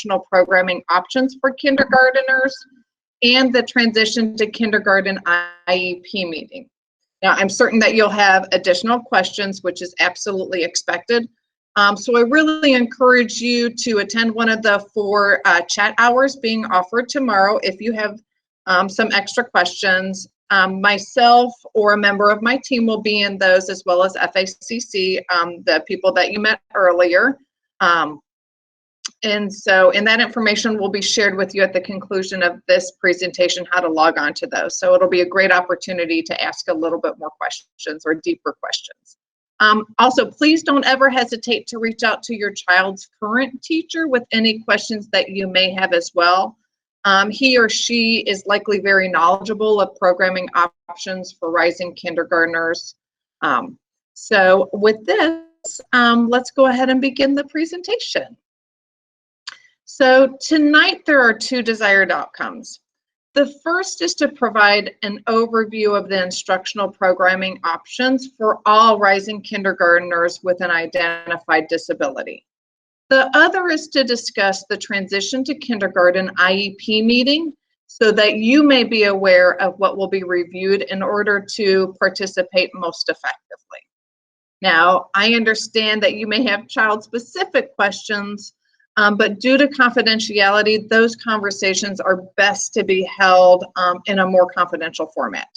instructional programming options for kindergarteners, and the transition to kindergarten IEP meeting. Now, I'm certain that you'll have additional questions, which is absolutely expected. So I really encourage you to attend one of the 4 chat hours being offered tomorrow if you have some extra questions. Myself or a member of my team will be in those, as well as FACC, the people that you met earlier. And that information will be shared with you at the conclusion of this presentation, how to log on to those. So it'll be a great opportunity to ask a little bit more questions or deeper questions. Also, please don't ever hesitate to reach out to your child's current teacher with any questions that you may have as well. He or she is likely very knowledgeable of programming options for rising kindergartners. So with this, let's go ahead and begin the presentation. So tonight there are 2 desired outcomes. The first is to provide an overview of the instructional programming options for all rising kindergarteners with an identified disability. The other is to discuss the transition to kindergarten IEP meeting so that you may be aware of what will be reviewed in order to participate most effectively. Now, I understand that you may have child-specific questions, but due to confidentiality, those conversations are best to be held in a more confidential format.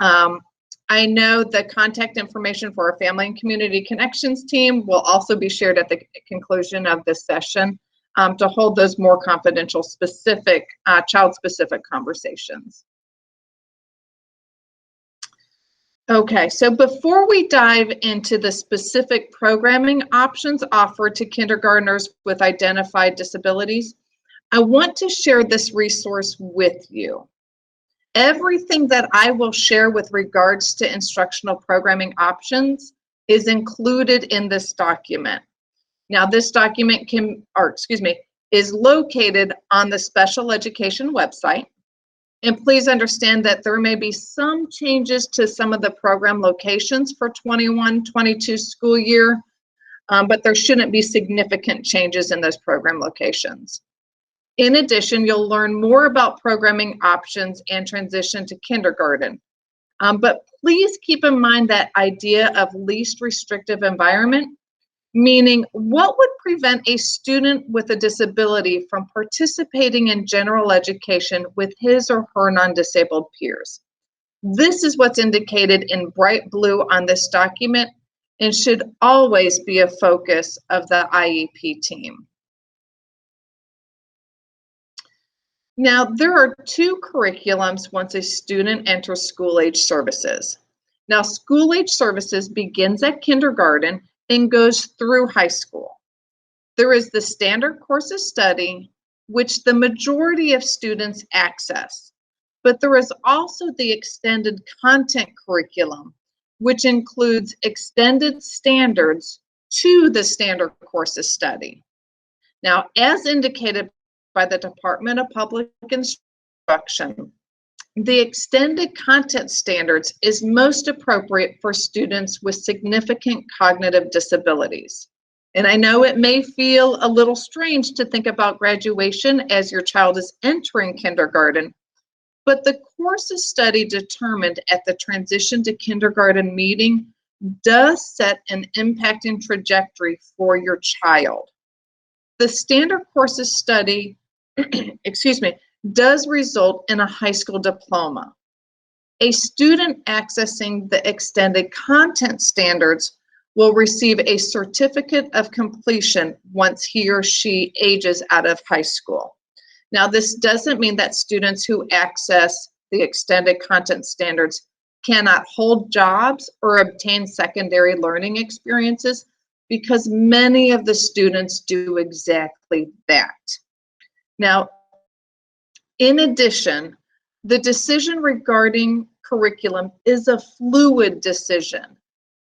I know the contact information for our Family and Community Connections team will also be shared at the conclusion of this session to hold those more confidential, specific, child-specific conversations. Okay, so before we dive into the specific programming options offered to kindergartners with identified disabilities, I want to share this resource with you. Everything that I will share with regards to instructional programming options is included in this document. Now, this document is located on the special education website. And please understand that there may be some changes to some of the program locations for 21-22 school year, but there shouldn't be significant changes in those program locations. In addition, you'll learn more about programming options and transition to kindergarten. But please keep in mind that idea of least restrictive environment, meaning what would prevent a student with a disability from participating in general education with his or her non-disabled peers. This is what's indicated in bright blue on this document and should always be a focus of the IEP team. Now, there are 2 curriculums once a student enters school-age services. Now, school-age services begins at kindergarten and goes through high school. There is the standard course of study, which the majority of students access, but there is also the extended content curriculum, which includes extended standards to the standard course of study. Now, as indicated by the Department of Public Instruction, the extended content standards is most appropriate for students with significant cognitive disabilities. And I know it may feel a little strange to think about graduation as your child is entering kindergarten, but the course of study determined at the transition to kindergarten meeting does set an impacting trajectory for your child. The standard course of study, does result in a high school diploma. A student accessing the extended content standards will receive a certificate of completion once he or she ages out of high school. Now, this doesn't mean that students who access the extended content standards cannot hold jobs or obtain secondary learning experiences, because many of the students do exactly that. Now, in addition, the decision regarding curriculum is a fluid decision,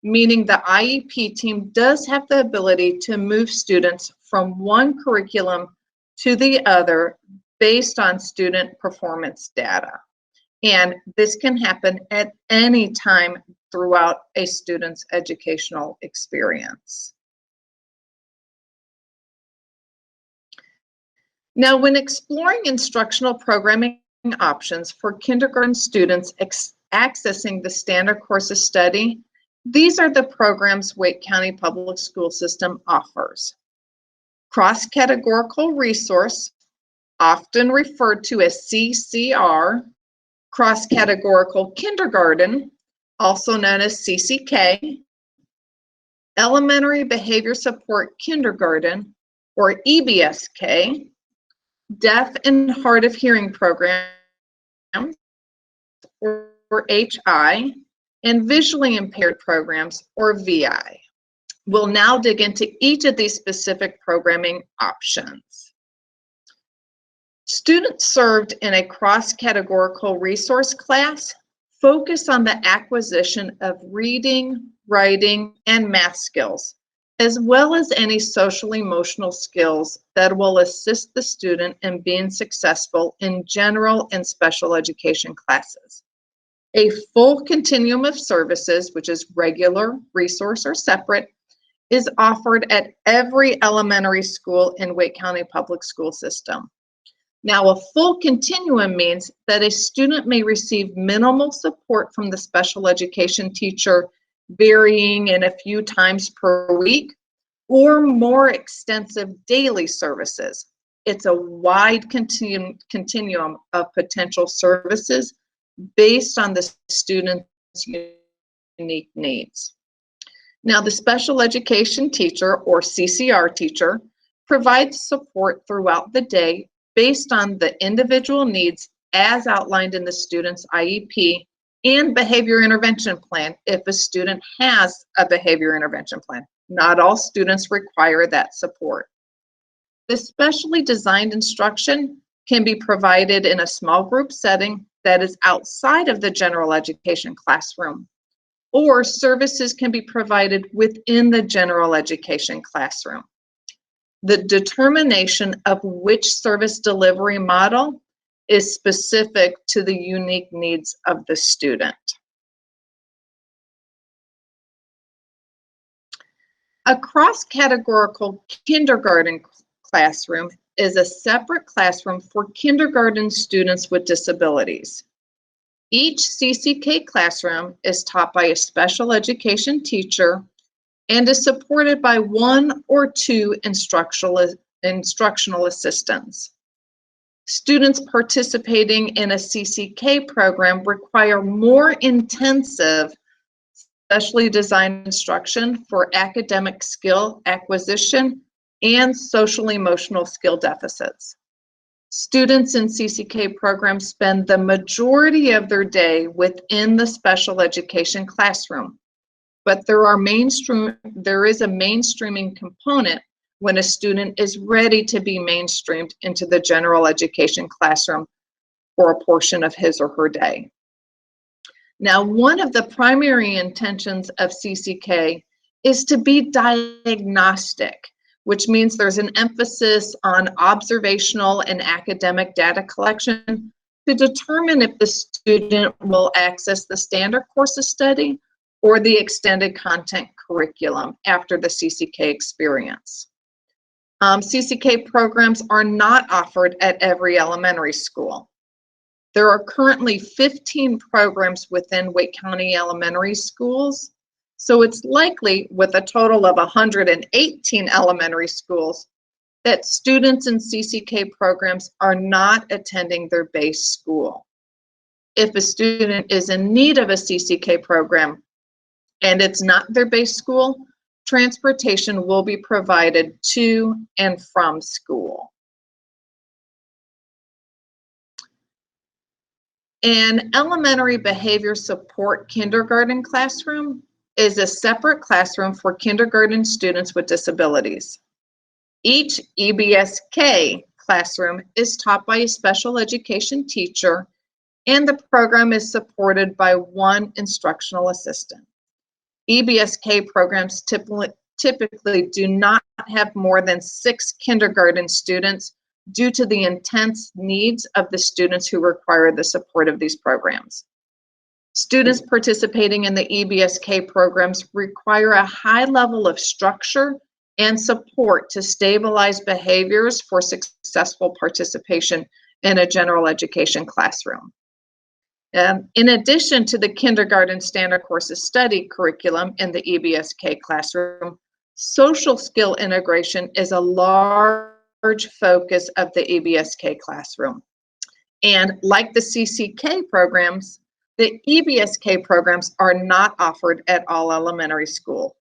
meaning the IEP team does have the ability to move students from one curriculum to the other based on student performance data. And this can happen at any time throughout a student's educational experience. Now, when exploring instructional programming options for kindergarten students accessing the standard course of study, these are the programs Wake County Public School System offers. Cross-Categorical Resource, often referred to as CCR, Cross-Categorical Kindergarten, also known as CCK, Elementary Behavior Support Kindergarten, or EBSK, Deaf and Hard of Hearing Programs, or HI, and Visually Impaired Programs, or VI. We'll now dig into each of these specific programming options. Students served in a cross-categorical resource class focus on the acquisition of reading, writing, and math skills, as well as any social-emotional skills that will assist the student in being successful in general and special education classes. A full continuum of services, which is regular, resource, or separate, is offered at every elementary school in Wake County Public School System. Now, a full continuum means that a student may receive minimal support from the special education teacher, varying in a few times per week, or more extensive daily services. It's a wide continuum of potential services based on the student's unique needs. Now, the special education teacher, or CCR teacher, provides support throughout the day based on the individual needs as outlined in the student's IEP and behavior intervention plan if a student has a behavior intervention plan. Not all students require that support. The specially designed instruction can be provided in a small group setting that is outside of the general education classroom, or services can be provided within the general education classroom. The determination of which service delivery model is specific to the unique needs of the student. A cross-categorical kindergarten classroom is a separate classroom for kindergarten students with disabilities. Each CCK classroom is taught by a special education teacher and is supported by one or two instructional assistants. Students participating in a CCK program require more intensive, specially designed instruction for academic skill acquisition and social-emotional skill deficits. Students in CCK programs spend the majority of their day within the special education classroom, but there is a mainstreaming component when a student is ready to be mainstreamed into the general education classroom for a portion of his or her day. Now, one of the primary intentions of CCK is to be diagnostic, which means there's an emphasis on observational and academic data collection to determine if the student will access the standard course of study or the extended content curriculum after the CCK experience. CCK programs are not offered at every elementary school. There are currently 15 programs within Wake County elementary schools, so it's likely, with a total of 118 elementary schools, that students in CCK programs are not attending their base school. If a student is in need of a CCK program and it's not their base school, transportation will be provided to and from school. An elementary behavior support kindergarten classroom is a separate classroom for kindergarten students with disabilities. Each EBSK classroom is taught by a special education teacher, and the program is supported by one instructional assistant. EBSK programs typically do not have more than 6 kindergarten students due to the intense needs of the students who require the support of these programs. Students participating in the EBSK programs require a high level of structure and support to stabilize behaviors for successful participation in a general education classroom. In addition to the kindergarten standard courses study curriculum in the EBSK classroom, social skill integration is a large focus of the EBSK classroom. And like the CCK programs, the EBSK programs are not offered at all elementary schools.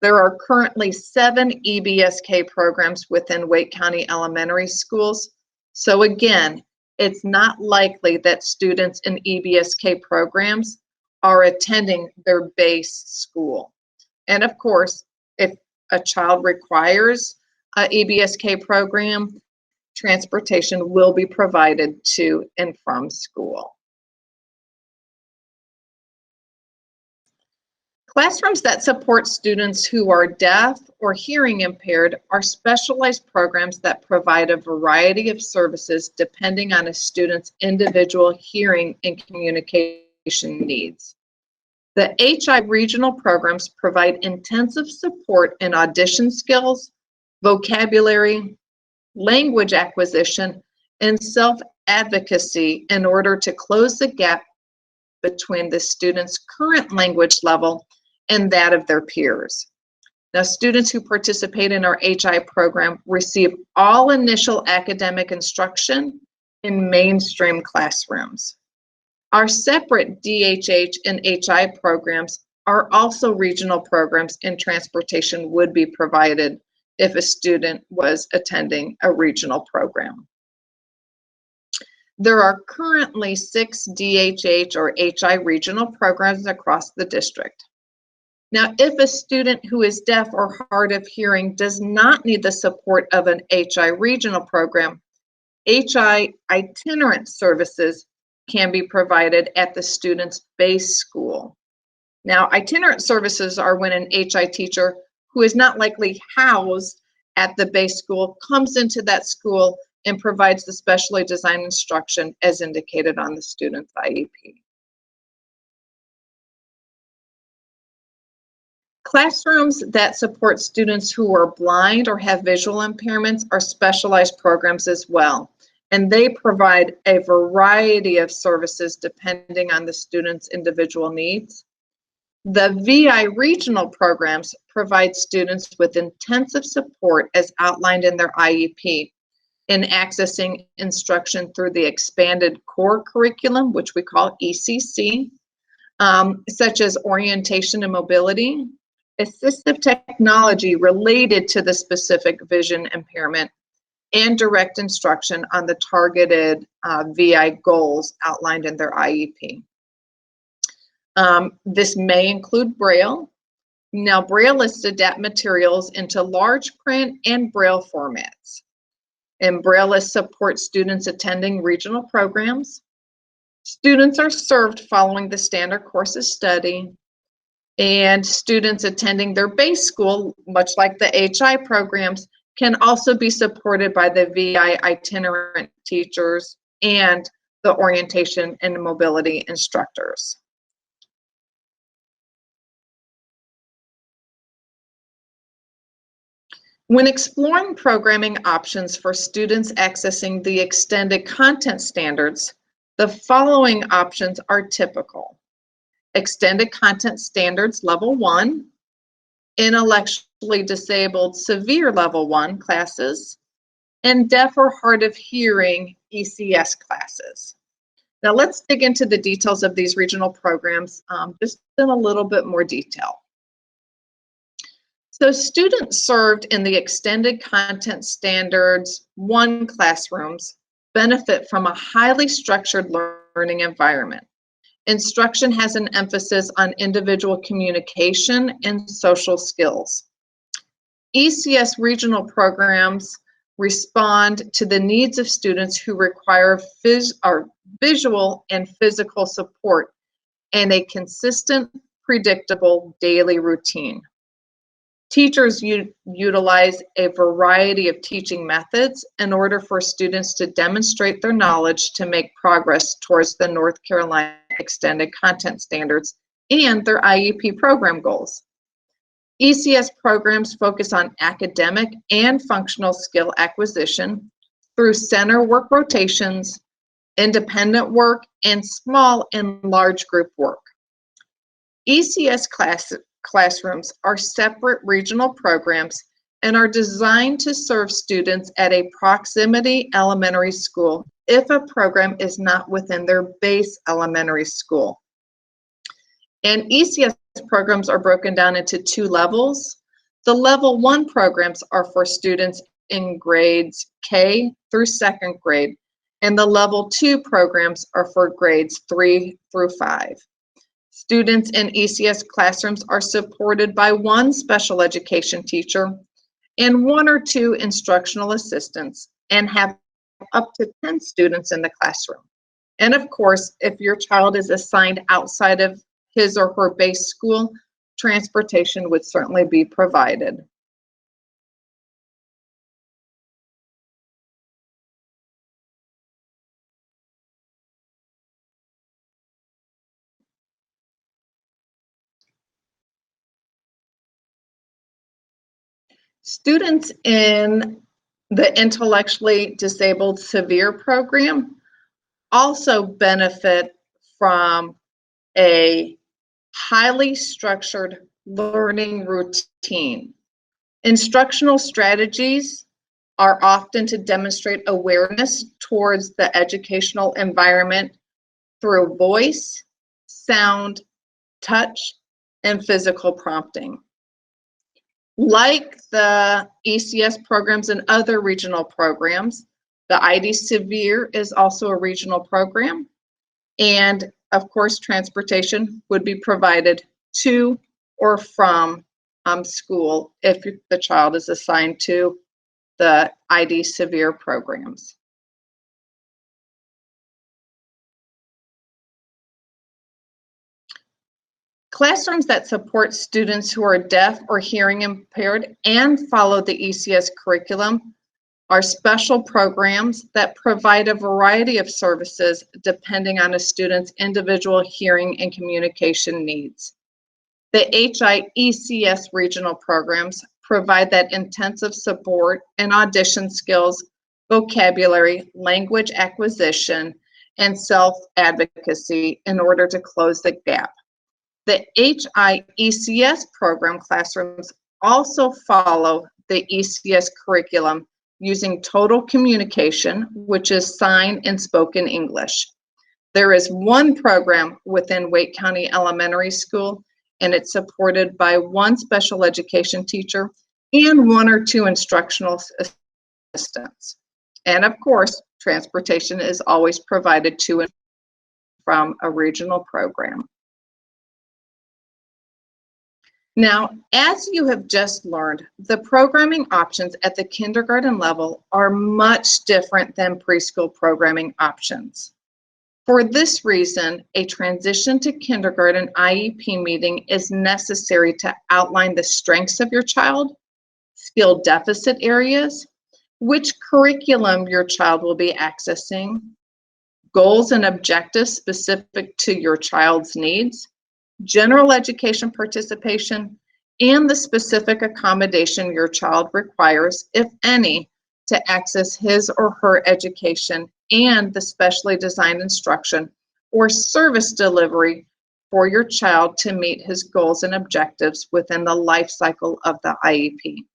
There are currently 7 EBSK programs within Wake County elementary schools. So again, it's not likely that students in EBSK programs are attending their base school. And of course, if a child requires an EBSK program, transportation will be provided to and from school. Classrooms that support students who are deaf or hearing impaired are specialized programs that provide a variety of services depending on a student's individual hearing and communication needs. The HI regional programs provide intensive support in audition skills, vocabulary, language acquisition, and self-advocacy in order to close the gap between the student's current language level and that of their peers. Now, students who participate in our HI program receive all initial academic instruction in mainstream classrooms. Our separate DHH and HI programs are also regional programs, and transportation would be provided if a student was attending a regional program. There are currently 6 DHH or HI regional programs across the district. Now, if a student who is deaf or hard of hearing does not need the support of an HI regional program, HI Itinerant Services can be provided at the student's base school. Now, Itinerant Services are when an HI teacher who is not likely housed at the base school comes into that school and provides the specially designed instruction as indicated on the student's IEP. Classrooms that support students who are blind or have visual impairments are specialized programs as well, and they provide a variety of services depending on the student's individual needs. The VI regional programs provide students with intensive support as outlined in their IEP in accessing instruction through the expanded core curriculum, which we call ECC, such as orientation and mobility, assistive technology related to the specific vision impairment, and direct instruction on the targeted VI goals outlined in their IEP. This may include Braille. Now, Braille lists to adapt materials into large print and Braille formats. And Braille lists support students attending regional programs. Students are served following the standard courses study. And students attending their base school, much like the HI programs, can also be supported by the VI itinerant teachers and the orientation and mobility instructors. When exploring programming options for students accessing the extended content standards, the following options are typical. Extended Content Standards Level 1, Intellectually Disabled Severe Level 1 classes, and Deaf or Hard of Hearing ECS classes. Now let's dig into the details of these regional programs just in a little bit more detail. So students served in the Extended Content Standards 1 classrooms benefit from a highly structured learning environment. Instruction has an emphasis on individual communication and social skills. ECS regional programs respond to the needs of students who require visual and physical support and a consistent, predictable daily routine. Teachers utilize a variety of teaching methods in order for students to demonstrate their knowledge to make progress towards the North Carolina Extended Content Standards and their IEP program goals. ECS programs focus on academic and functional skill acquisition through center work rotations, independent work, and small and large group work. ECS classrooms are separate regional programs and are designed to serve students at a proximity elementary school if a program is not within their base elementary school. And ECS programs are broken down into 2 levels. The level 1 programs are for students in grades K through 2nd grade, and the level 2 programs are for grades 3 through 5. Students in ECS classrooms are supported by 1 special education teacher and 1 or 2 instructional assistants, and have up to 10 students in the classroom. And of course, if your child is assigned outside of his or her base school, transportation would certainly be provided. Students in the intellectually disabled severe program also benefit from a highly structured learning routine. Instructional strategies are often to demonstrate awareness towards the educational environment through voice, sound, touch, and physical prompting. Like the ECS programs and other regional programs, the ID Severe is also a regional program, and of course, transportation would be provided to or from school if the child is assigned to the ID Severe programs. Classrooms that support students who are deaf or hearing impaired and follow the ECS curriculum are special programs that provide a variety of services depending on a student's individual hearing and communication needs. The HIECS regional programs provide that intensive support and audition skills, vocabulary, language acquisition, and self-advocacy in order to close the gap. The HIECS program classrooms also follow the ECS curriculum using total communication, which is sign and spoken English. There is 1 program within Wake County Elementary School, and it's supported by 1 special education teacher and 1 or 2 instructional assistants. And of course, transportation is always provided to and from a regional program. Now, as you have just learned, the programming options at the kindergarten level are much different than preschool programming options. For this reason, a transition to kindergarten IEP meeting is necessary to outline the strengths of your child, skill deficit areas, which curriculum your child will be accessing, goals and objectives specific to your child's needs, general education participation, and the specific accommodation your child requires, if any, to access his or her education, and the specially designed instruction or service delivery for your child to meet his goals and objectives within the life cycle of the IEP.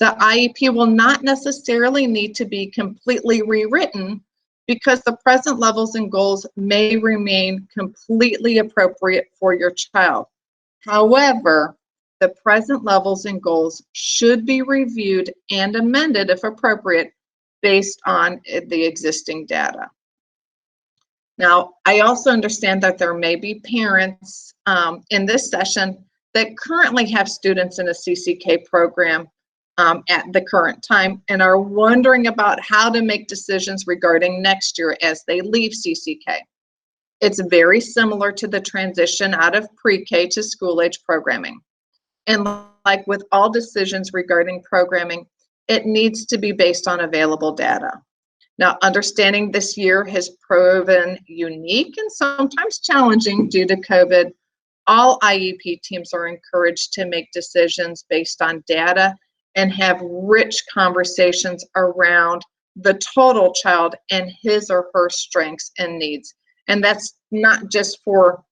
The IEP will not necessarily need to be completely rewritten because the present levels and goals may remain completely appropriate for your child. However, the present levels and goals should be reviewed and amended if appropriate based on the existing data. Now, I also understand that there may be parents in this session that currently have students in a CCK program at the current time and are wondering about how to make decisions regarding next year as they leave CCK. It's very similar to the transition out of pre-K to school-age programming. And like with all decisions regarding programming, it needs to be based on available data. Now, understanding this year has proven unique and sometimes challenging due to COVID. all IEP teams are encouraged to make decisions based on data and have rich conversations around the total child and his or her strengths and needs. And that's not just for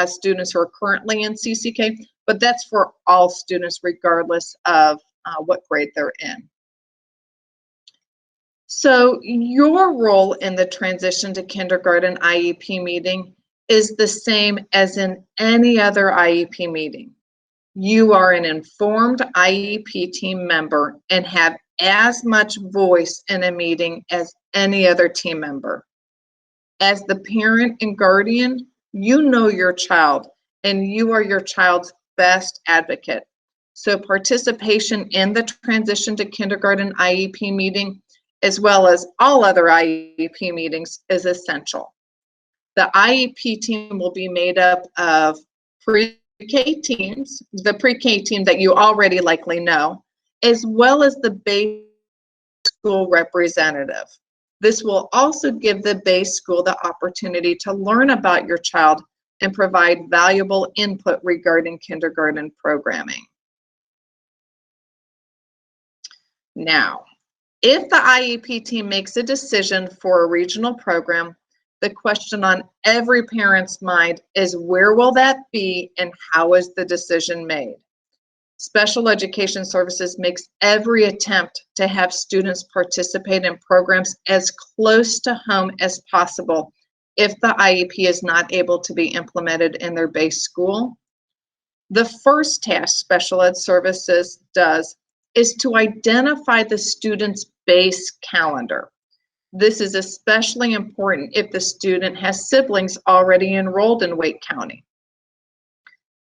students who are currently in CCK, but that's for all students regardless of what grade they're in. So your role in the transition to kindergarten IEP meeting is the same as in any other IEP meeting. You are an informed IEP team member and have as much voice in a meeting as any other team member. As the parent and guardian, you know your child and you are your child's best advocate. So participation in the transition to kindergarten IEP meeting, as well as all other IEP meetings, is essential. The IEP team will be made up of pre-K teams, the pre-K team that you already likely know, as well as the base school representative. This will also give the base school the opportunity to learn about your child and provide valuable input regarding kindergarten programming. Now, if the IEP team makes a decision for a regional program, the question on every parent's mind is, where will that be and how is the decision made? Special Education Services makes every attempt to have students participate in programs as close to home as possible if the IEP is not able to be implemented in their base school. The first task Special Ed Services does is to identify the student's base calendar. This is especially important if the student has siblings already enrolled in Wake County.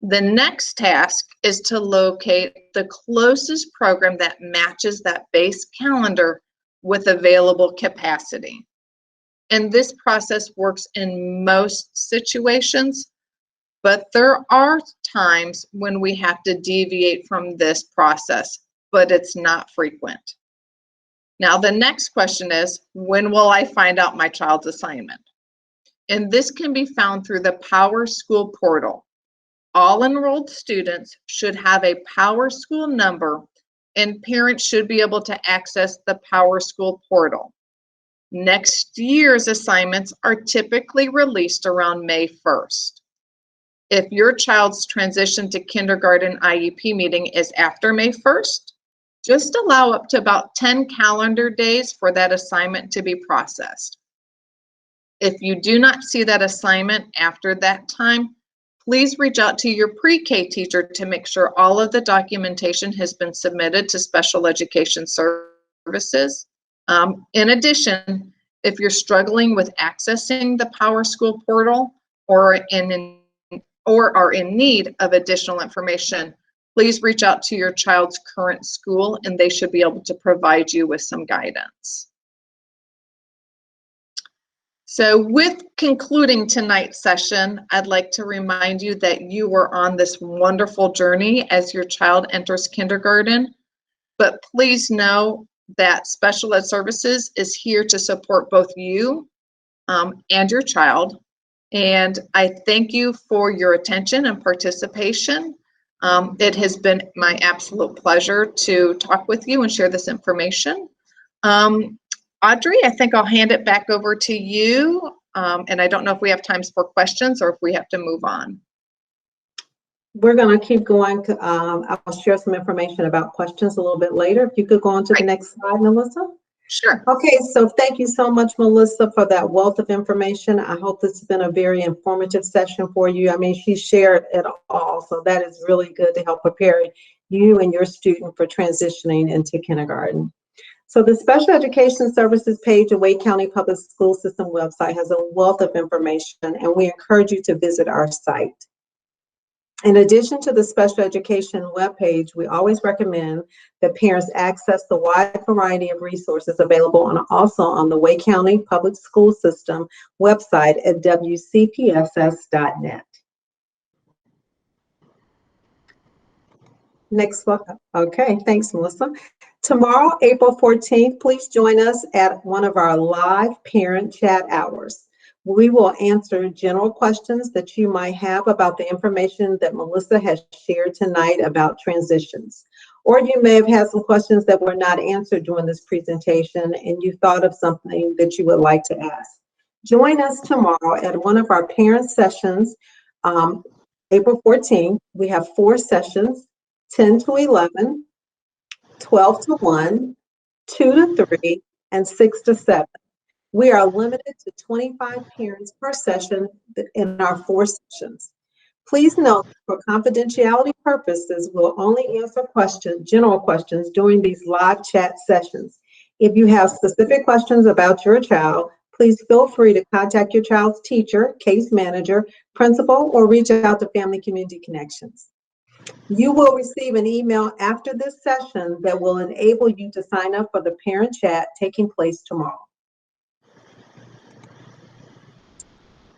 The next task is to locate the closest program that matches that base calendar with available capacity. And this process works in most situations, but there are times when we have to deviate from this process, but it's not frequent. Now, the next question is, when will I find out my child's assignment? And this can be found through the Power School portal. All enrolled students should have a Power School number, and parents should be able to access the Power School portal. Next year's assignments are typically released around May 1st. If your child's transition to kindergarten IEP meeting is after May 1st, just allow up to about 10 calendar days for that assignment to be processed. If you do not see that assignment after that time, please reach out to your pre-K teacher to make sure all of the documentation has been submitted to Special Education Services. In addition, if you're struggling with accessing the Power School portal or are in need of additional information, please reach out to your child's current school and they should be able to provide you with some guidance. So with concluding tonight's session, I'd like to remind you that you were on this wonderful journey as your child enters kindergarten, but please know that Special Ed Services is here to support both you and your child. And I thank you for your attention and participation. It has been my absolute pleasure to talk with you and share this information. Audrey, I think I'll hand it back over to you. And I don't know if we have times for questions or if we have to move on. We're going to keep going. I'll share some information about questions a little bit later. If you could go on to the next slide, Melissa. Sure. Okay, so thank you so much, Melissa, for that wealth of information. I hope this has been a very informative session for you. I mean, she shared it all, so that is really good to help prepare you and your student for transitioning into kindergarten. So the Special Education Services page of Wake County Public School System website has a wealth of information, and we encourage you to visit our site. In addition to the special education webpage, we always recommend that parents access the wide variety of resources available also on the Wake County Public School System website at wcpss.net. Next slide. Okay, thanks, Melissa. Tomorrow, April 14th, please join us at one of our live parent chat hours. We will answer general questions that you might have about the information that Melissa has shared tonight about transitions. Or you may have had some questions that were not answered during this presentation and you thought of something that you would like to ask. Join us tomorrow at one of our parent sessions, April 14th. We have 4 sessions, 10 to 11, 12 to 1, 2 to 3, and 6 to 7. We are limited to 25 parents per session in our 4 sessions. Please note, for confidentiality purposes, we'll only answer general questions during these live chat sessions. If you have specific questions about your child, please feel free to contact your child's teacher, case manager, principal, or reach out to Family Community Connections. You will receive an email after this session that will enable you to sign up for the parent chat taking place tomorrow.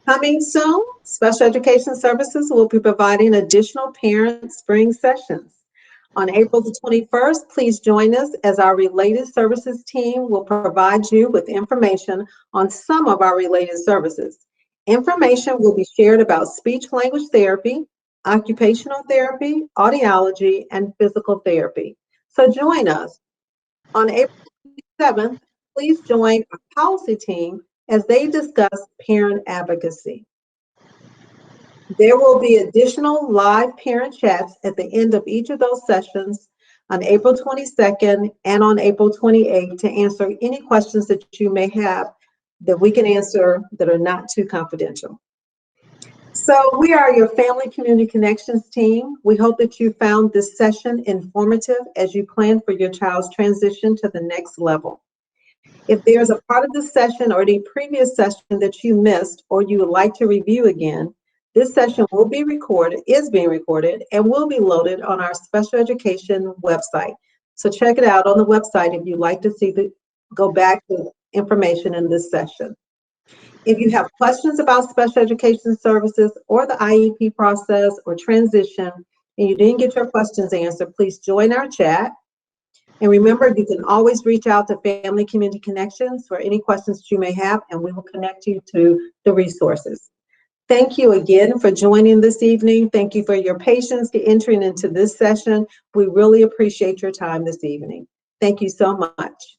Coming soon, Special Education Services will be providing additional parent spring sessions. On April the 21st, please join us as our Related Services team will provide you with information on some of our related services. Information will be shared about speech-language therapy, occupational therapy, audiology, and physical therapy. So join us. On April 7th, please join our policy team as they discuss parent advocacy. There will be additional live parent chats at the end of each of those sessions on April 22nd and on April 28th to answer any questions that you may have that we can answer that are not too confidential. So we are your Family Community Connections team. We hope that you found this session informative as you plan for your child's transition to the next level. If there's a part of this session or any previous session that you missed or you would like to review again, this session is being recorded, and will be loaded on our special education website. So check it out on the website if you'd like to go back to information in this session. If you have questions about special education services or the IEP process or transition, and you didn't get your questions answered, please join our chat. And remember, you can always reach out to Family Community Connections for any questions that you may have, and we will connect you to the resources. Thank you again for joining this evening. Thank you for your patience in entering into this session. We really appreciate your time this evening. Thank you so much.